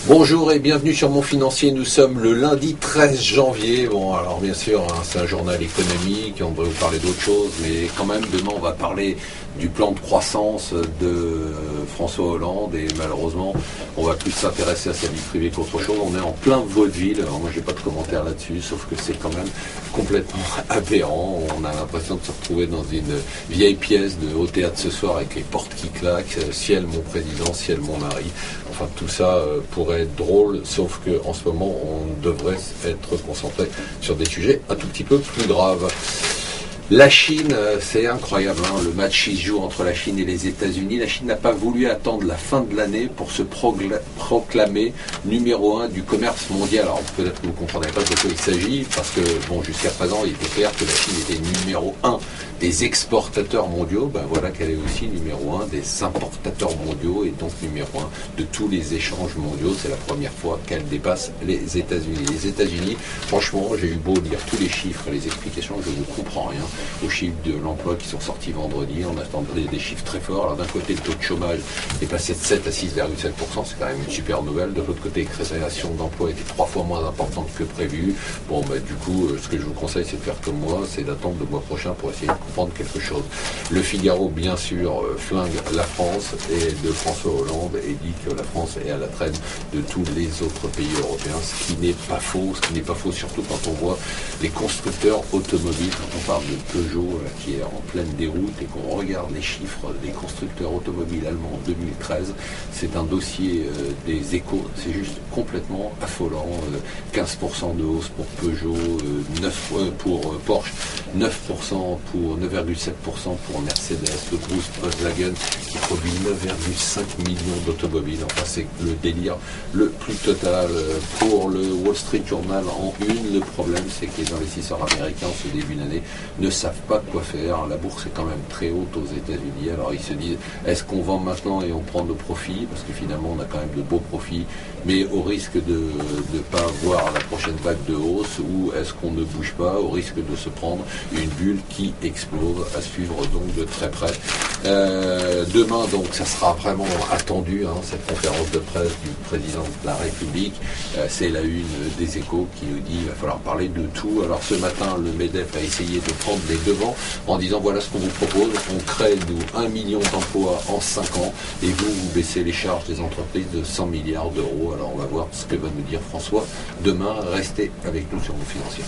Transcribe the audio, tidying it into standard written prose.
Bonjour et bienvenue sur Mon Financier. Nous sommes le lundi 13 janvier. Bon, alors bien sûr, c'est un journal économique, on devrait vous parler d'autre chose, mais quand même, demain, on va parler du plan de croissance de François Hollande et malheureusement, on va plus s'intéresser à sa vie privée qu'autre chose. On est en plein vaudeville. Alors moi, j'ai pas de commentaire là-dessus, sauf que c'est quand même complètement aberrant. On a l'impression de se retrouver dans une vieille pièce au théâtre ce soir avec les portes qui claquent, ciel mon président, ciel mon mari. Enfin, tout ça pourrait être drôle, sauf qu'en ce moment, on devrait être concentré sur des sujets un tout petit peu plus graves. La Chine, c'est incroyable, hein, le match qui se joue entre la Chine et les États-Unis. La Chine n'a pas voulu attendre la fin de l'année pour se proclamer numéro 1 du commerce mondial. Alors peut-être que vous ne comprenez pas de quoi il s'agit, parce que bon, jusqu'à présent, il était clair que la Chine était numéro 1 des exportateurs mondiaux. Ben voilà qu'elle est aussi numéro 1 des importateurs mondiaux et donc numéro 1 de tous les échanges mondiaux. C'est la première fois qu'elle dépasse les États-Unis. Les États-Unis, franchement, j'ai eu beau lire tous les chiffres et les explications, je ne comprends rien aux chiffres de l'emploi qui sont sortis vendredi. On attendait des chiffres très forts. Alors d'un côté, le taux de chômage est passé de 7 à 6,7%, c'est quand même une super nouvelle. De l'autre côté, la création d'emplois était 3 fois moins importante que prévu. Bon, bah, du coup, ce que je vous conseille, c'est de faire comme moi, c'est d'attendre le mois prochain pour essayer de comprendre quelque chose. Le Figaro, bien sûr, flingue la France et de François Hollande et dit que la France est à la traîne de tous les autres pays européens, ce qui n'est pas faux, surtout quand on voit les constructeurs automobiles, quand on parle de Peugeot qui est en pleine déroute et qu'on regarde les chiffres des constructeurs automobiles allemands en 2013, c'est un dossier des Échos, c'est juste complètement affolant. 15% de hausse pour Peugeot, 9 pour Porsche, 9% pour 9,7% pour Mercedes, le groupe Volkswagen qui produit 9,5 millions d'automobiles. Enfin, c'est le délire le plus total. Pour le Wall Street Journal en une, le problème c'est que les investisseurs américains en ce début d'année ne savent pas quoi faire. La bourse est quand même très haute aux États-Unis. Alors ils se disent, est-ce qu'on vend maintenant et on prend nos profits? Parce que finalement on a quand même de beaux profits, mais au risque de ne pas voir la prochaine vague de hausse, ou est-ce qu'on ne bouge pas au risque de se prendre une bulle qui explose, à suivre donc de très près. Demain donc ça sera vraiment attendu, hein, cette conférence de presse du président de la République. C'est la une des Échos qui nous dit qu'il va falloir parler de tout. Alors ce matin le MEDEF a essayé de prendre les devants en disant voilà ce qu'on vous propose, on crée nous 1 million d'emplois en 5 ans et vous baissez les charges des entreprises de 100 milliards d'euros. Alors on va voir ce que va nous dire François demain. Restez avec nous sur Mon Financier.